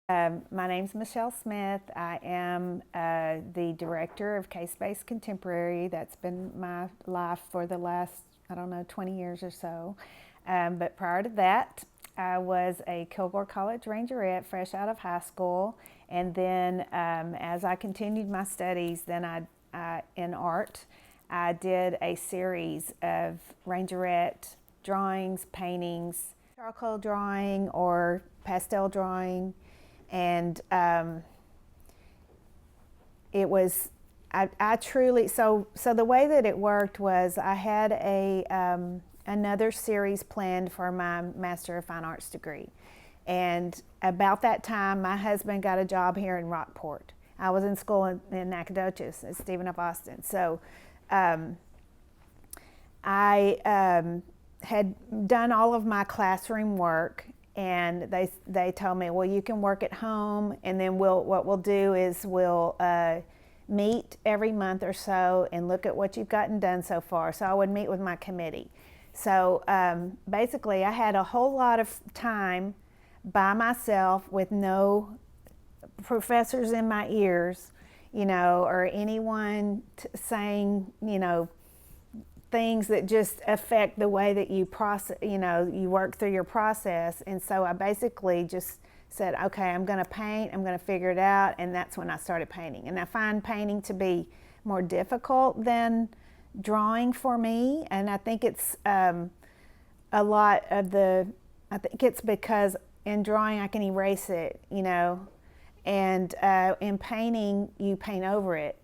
My name's Michelle Smythe. I am the director of Case-Based Contemporary. That's been my life for the last, 20 years or so. But prior to that, I was a Kilgore College Rangerette fresh out of high school. And then as I continued my studies, then in art, I did a series of Rangerette drawings, paintings, charcoal drawing or pastel drawing. And it was, I truly, so the way that it worked was I had another series planned for my Master of Fine Arts degree. And about that time, my husband got a job here in Rockport. I was in school in Nacogdoches at Stephen F. Austin. So I had done all of my classroom work, and they told me, well, you can work at home, and then what we'll do is we'll meet every month or so and look at what you've gotten done so far. So I would meet with my committee. So basically, I had a whole lot of time by myself with no professors in my ears, or anyone saying, things that just affect the way that you process, you work through your process. And so I basically just said, okay, I'm going to paint, I'm going to figure it out. And that's when I started painting. And I find painting to be more difficult than drawing for me. And I think it's a lot of I think it's because in drawing I can erase it, and in painting you paint over it.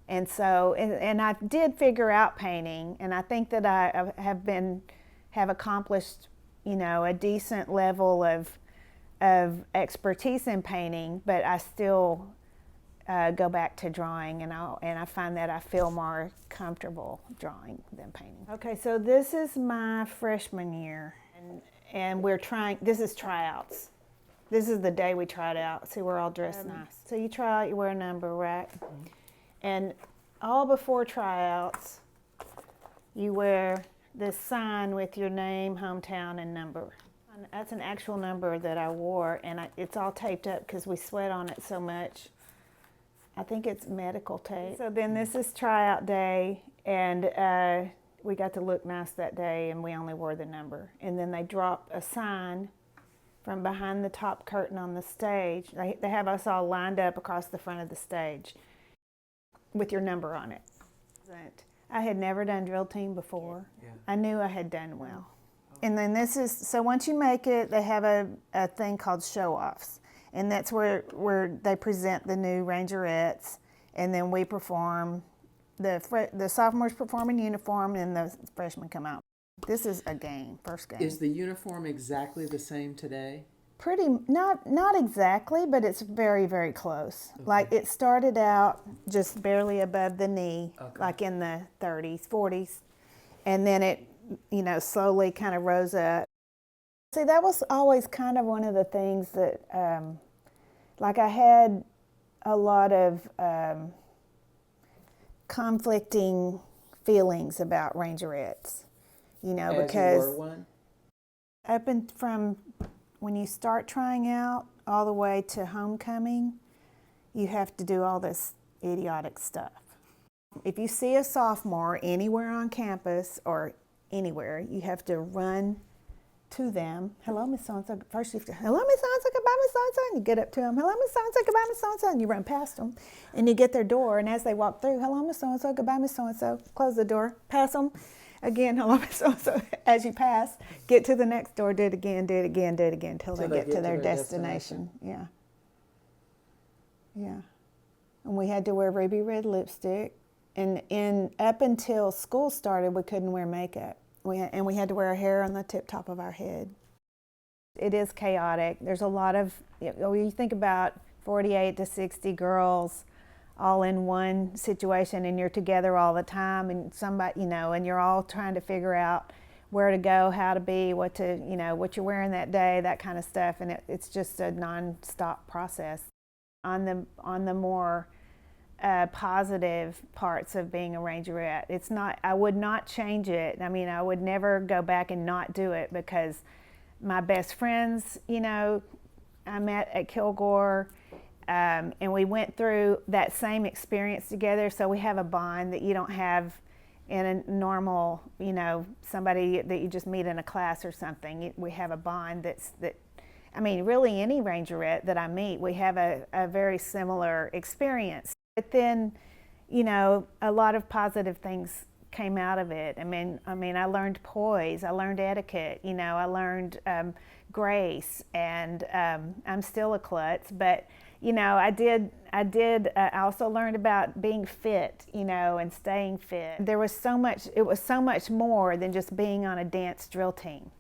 And so, and I did figure out painting, and I think that I have accomplished, a decent level of expertise in painting, but I still go back to drawing, and I find that I feel more comfortable drawing than painting. Okay, so this is my freshman year, and this is tryouts. This is the day we tried out. See, we're all dressed nice. So you try out, you wear a number, right? Mm-hmm. And all before tryouts, you wear this sign with your name, hometown, and number. And that's an actual number that I wore, and it's all taped up because we sweat on it so much. I think it's medical tape. So then this is tryout day, and we got to look nice that day, and we only wore the number. And then they drop a sign from behind the top curtain on the stage. They have us all lined up across the front of the stage with your number on it. I had never done drill team before. Yeah. I knew I had done well. Oh. And then so once you make it, they have a thing called show-offs. And that's where they present the new Rangerettes, and then we perform, the sophomores perform in uniform, and the freshmen come out. This is a game, first game. Is the uniform exactly the same today? Not exactly, but it's very, very close. Okay. Like it started out just barely above the knee, okay, like in the 30s, 40s. And then it, slowly kind of rose up. See, that was always kind of one of the things that, like I had a lot of conflicting feelings about Rangerettes, because you were one? Up and from when you start trying out all the way to homecoming, you have to do all this idiotic stuff. If you see a sophomore anywhere on campus or anywhere, you have to run to them. Hello, Miss So-and-so. First you have to, hello, Miss So-and-so, goodbye, Miss So-and-so. And you get up to them, hello, Miss So-and-so, goodbye, Miss So-and-so. And you run past them. And you get their door, and as they walk through, hello, Miss So-and-so, goodbye, Miss So-and-so. Close the door, pass them. Again, hello, Miss So-and-so. As you pass, get to the next door, do it again, until they get to their destination. Yeah. Yeah. And we had to wear ruby red lipstick. And up until school started, we couldn't wear makeup. We had to wear our hair on the tip top of our head. It is chaotic. There's a lot of, you think about 48 to 60 girls all in one situation, and you're together all the time, and somebody, and you're all trying to figure out where to go, how to be, what you're wearing that day, that kind of stuff, and it's just a non-stop process. On the more positive parts of being a Rangerette, I would not change it. I mean, I would never go back and not do it, because my best friends, I met at Kilgore, and we went through that same experience together. So we have a bond that you don't have in a normal, somebody that you just meet in a class or something. We have a bond I mean, really any Rangerette that I meet, we have a very similar experience. But then, a lot of positive things came out of it. I mean, I learned poise, I learned etiquette, I learned grace, and I'm still a klutz, but I also learned about being fit, and staying fit. It was so much more than just being on a dance drill team.